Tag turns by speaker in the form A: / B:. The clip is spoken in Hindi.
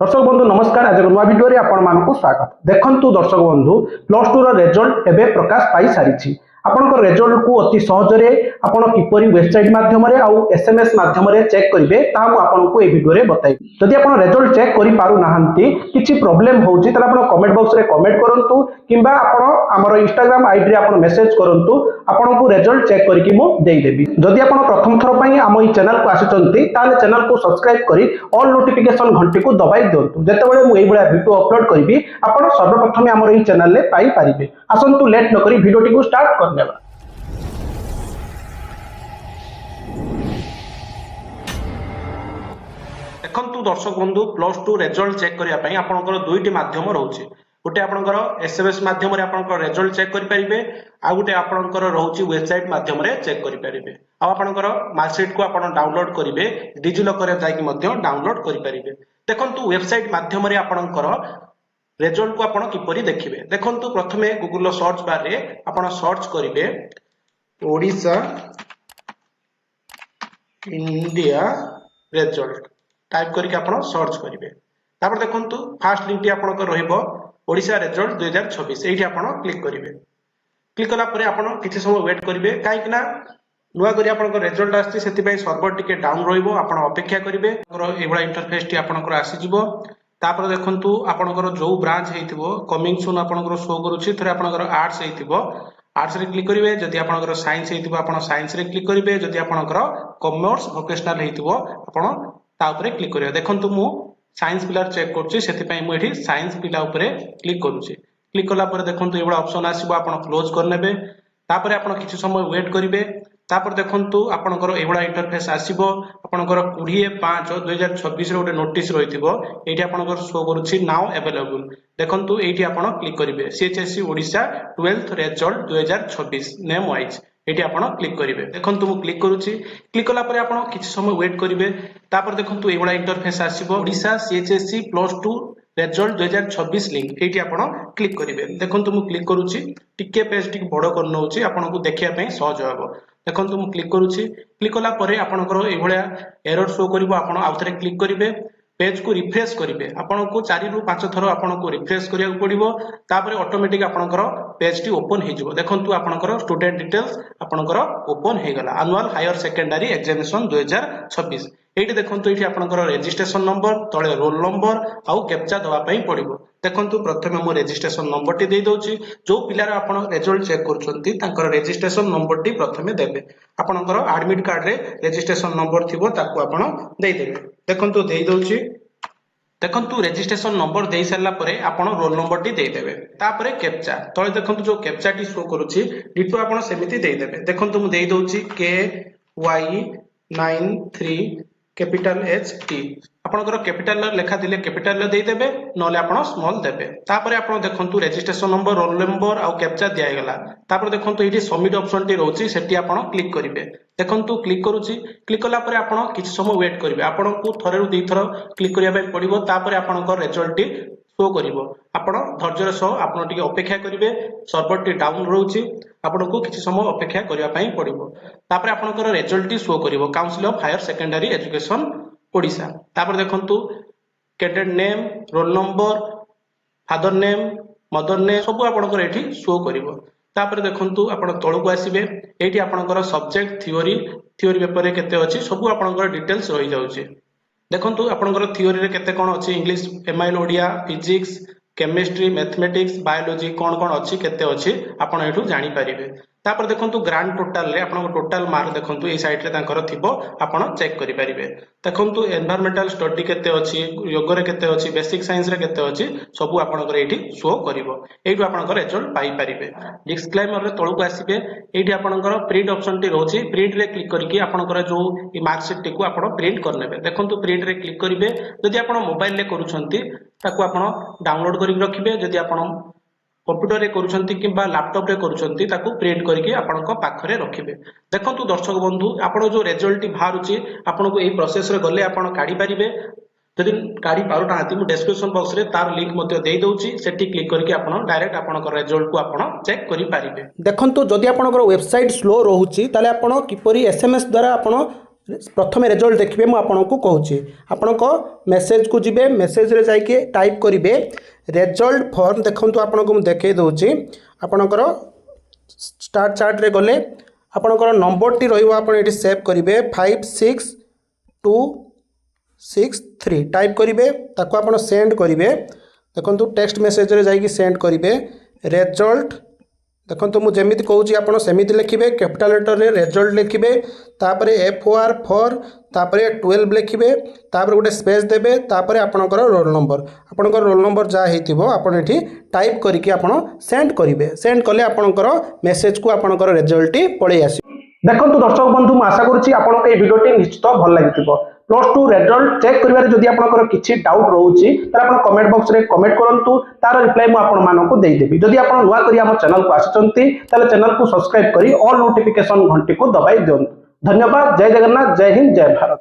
A: दर्शक बंधु नमस्कार। आज नुआ भिडियो आपको स्वागत। देखंतु दर्शक बंधु प्लस टू रिजल्ट एवं प्रकाश पाई सारी आपण रिजल्ट को अति सहजरे आपण किपरि वेबसाइट माध्यम एसएमएस माध्यम चेक करेंगे आपको ये वीडियो बताइए। जदि आप रिजल्ट चेक कर पारु नाहंती किछि प्रॉब्लम होउछि ताले आपण कमेंट बॉक्स रे कमेंट करंतु किंबा आपण हमर इंस्टाग्राम आईडी रे आपण मेसेज करंतु आपन को रिजल्ट चेक करके मु देई देबी। जदि आपण प्रथम थर पई हम ई चैनल को आसिचंती ताले चैनल को सब्सक्राइब करी ऑल नोटिफिकेशन घंटी को दबाई दियंतु। जेतेबेले मु एई बडा वीडियो अपलोड करबी आपण सर्वप्रथम हमर ई चैनल रे पाई पारिबे। आसंतु लेट न करी वीडियो को स्टार्ट करनेबा। देखंतु दर्शक बंधु प्लस टू रिजल्ट चेक करिया पई आपनकर दुईटी माध्यम रहउछि। गोटे आपनकर एसएमएस माध्यम रे आपनकर रिजल्ट चेक करि परिबे, आ गोटे आपनकर रहउछि वेबसाइट माध्यम रे चेक करि परिबे। आ आपनकर मार्कशीट को आपन डाउनलोड करिवे, डिजि लॉकर रे जाई मध्य डाउनलोड करि परिबे। देखंतु वेबसाइट माध्यम रे आपनकर रिजल्ट को आपन किपरि देखिबे। देखंतु प्रथमे गूगल सर्च बार रे आपन सर्च करिवे ओडिशा इंडिया रिजल्ट टाइप करके आपण सर्च करेंगे। तापर देखंतु फास्ट लिंक टी आपन रहइबो ओडिशा रिजल्ट 2026 एठी आपण क्लिक करेंगे। क्लिक कला परे आपण किछि समय वेट करेंगे, काहे कि ना नुआ करी आपन रिजल्ट आछि सेति पई सर्वर टिके डाउन रहइबो। आपण अपेक्षा करेंगे। एबळा इंटरफेस टी आपन आसी जिवो। तापर देखंतु आपन जो ब्रांच हेतिबो कमिंग सून आपन शो करूछि। थरे आपन आर्ट्स हेतिबो आर्ट्स रे क्लिक करेंगे। जदि आपन साइंस हेतिबो आपन साइंस रे क्लिक करेंगे। जदि आपन कॉमर्स वोकेशनल हेतिबो आपन ता ऊपर क्लिक करिया। देखंतु मु साइंस पिलर चेक करछि सेति पई मु एठी साइंस पिला ऊपर क्लिक करूछि। क्लिक कला पर देखंतु एबडा ऑप्शन आसीबो आपण क्लोज करनेबे। तापर आपण किछि समय वेट करिवे। तापर देखंतु आपनकर एबडा इंटरफेस आसीबो। आपनकर 20/5/2026 रे ओटे नोटिस रहितिबो। एठी आपनकर शो करूछि नाउ अवेलेबल। देखंतु एठी आपण क्लिक करिवे CHSC Odisha 12th result 2026 name wise एठी आपण क्लिक करिवे। देखंतु मु क्लिक करूछि। क्लिक कला परे आपण किछि समय वेट करिवे। तापर देखंतु एबडा इंटरफेस आसीबो Odisha CHSC plus two result 2026 link एठी आपण क्लिक करिवे। देखंतु मु क्लिक करूछि। टिके पेज टिक बडो कर नउछि आपनको देखिया पई सहज होबो। देखंतु मु क्लिक करूछि। क्लिक कला परे आपनकर एभळ्या एरर शो करिवो। आपण आउथरे क्लिक करिवे, पेज को रिफ्रेश करिवे। आपनको 4 रु 5 थरो आपनको रिफ्रेश करिया पड़िबो। तापर ऑटोमेटिक आपनकर पेज टी ओपन हे जिवो। देखंतु आपनकर स्टूडेंट डिटेल्स आपनकर ओपन हे गला। एनुअल हायर सेकेंडरी एग्जामिनेशन 2026 एठी देखंतु एठी आपनकर रजिस्ट्रेशन नंबर तळे रोल नंबर आउ कैप्चा दवा पई पड़िबो। देखंतु प्रथमे मु रजिस्ट्रेशन नंबर टी देई दोछि। जो पिलार आपण रिजल्ट चेक करछंती तांकर रजिस्ट्रेशन नंबर टी प्रथमे देबे। आपनकर एडमिट कार्ड रे रजिस्ट्रेशन नंबर थिबो ताकू आपण देई देबे। देखंतु देई दोछि। देखंतु रजिस्ट्रेशन नंबर देई सरला परे आपण रोल नंबर टी देई देबे। तापरे कैप्चा तळे देखंतु जो कैप्चा टी शो करूछि डिटो आपण सेमिति देई देबे। देखंतु मु देई दोछि KY93 कैपिटल एच टी। आपनकर कैपिटल लेखा दिले कैपिटल देई देबे, नले आपण स्मॉल देबे। तापरे आपण देखंतु रजिस्ट्रेशन नंबर रोल नंबर आउ कैप्चा दिया गेला। तापर देखंतु एठी सबमिट ऑप्शन टी रहउछि सेठी आपण क्लिक करिवे। देखंतु क्लिक करूछि। क्लिक कला परे आपण किछि समय वेट करिवे। आपनकु थरे रु दुई थरो क्लिक करिया पय पड़िबो। तापरे आपनकर रिजल्ट टी शो करिवो। आपण धैर्यर सह आपण टिके अपेक्षा करिवे। सर्वर टी डाउन रहउछि, आपनकु किछि समय अपेक्षा करिया पय पड़िबो। तापरे आपनकर रिजल्ट टी शो करिवो council of higher secondary education Odisha. तापर देखंतु candidate name, roll number, father name, mother name सब आपनकर एठी शो करिवो। तापर देखंतु आपण तळकु आसीबे। एठी आपनकर सब्जेक्ट थ्योरी पेपर रे केते अछि सब आपनकर डिटेल्स रहि जाउछि। देखंतु आपनकर थ्योरी रे केते कोन अछि English, MIL Odia, physics, chemistry, mathematics, biology कोन कोन अछि केते अछि आपण एठु जानि परिबे। तापर देखंतु ग्रांड टोटल रे आपन टोटल मार्क देखंतु ए साइड रे तांकर थिबो आपण चेक करि परिबे। देखंतु एनवायरमेंटल स्टडी केते अछि, योग रे केते अछि, बेसिक साइंस रे केते अछि सब आपनकर एठी शो करिवो। एठु आपनकर रिजल्ट पाई परिबे। डिस्क्लेमर रे तळकु आसीबे। एठी आपनकर प्रिंट ऑप्शन टी रहउछि। प्रिंट रे क्लिक करके आपनकर जो ई मार्कशीट टी को आपण प्रिंट करनेबे। देखंतु प्रिंट रे क्लिक करिवे। जदि आपण मोबाइल रे करूछंती ताकू आपण डाउनलोड करि रखिबे। जदि आपण कंप्यूटर रे करूछंती किबा लैपटॉप रे करूछंती ताकू प्रिंट करके आपनका पाखरे रखिबे। देखंतु दर्शक बंधु आपण जो रिजल्ट बाहरुची आपनको एई प्रोसेस रे गले आपण काढी परिबे। जदि काढी पारु नांती मु डिस्क्रिप्शन बॉक्स रे तार लिंक मध्ये देई दोउची, सेठी क्लिक करके आपण डायरेक्ट आपनकर रिजल्ट को आपण चेक करि पारिबे। देखंतु जदि आपनकर वेबसाइट स्लो रहउची ताले आपण किपरि एसएमएस द्वारा आपण
B: प्रथम रिजल्ट देखिए मुझे आपको कहूँ आपण मेसेज को जी मेसेज रे जाइए टाइप करेंगे रिजल्ट फॉर्म देखूँ आपको मुझे देखे दूसरी आपणकर स्टार्ट चार्ट रे गले आपणकर नंबर टी रही सेव करेंगे 56263 टाइप करेंगे ताको आप सेंड करेंगे देखो टेक्स्ट मेसेज रे जाइए सेंड करेंगे रिजल्ट देखो मुझे जमी कहूँ आप सेमती लिखे कैपिटाल लेटर रे रिजल्ट लिखे तापर FOR फॉर तापर 12 लिखे तापर गोटे स्पेस देवे तापर आपणकर रोल नंबर जहाँ होती आपड़ ये टाइप करके आप सेंड करेंगे सेंड कले आपणकर मेसेज को आपणकर रिजल्ट पलि आस देखो दर्शक बंधु मुझे आशा करुँच आपको ये भिडियोटी निश्चित भल लगी +2 रिजल्ट चेक करिवारे जदि आपनकर किछि डाउट रहउछि त आपण कमेंट बॉक्स रे कमेंट करंतु तार रिप्लाई मु आपण मानको देई देबी जदि आपण नुवा करी हम चैनल को आछंती ताले चैनल को सब्सक्राइब करी ऑल नोटिफिकेशन घंटी को दबाई दियंतु धन्यवाद जय जगन्नाथ जय हिंद जय भारत।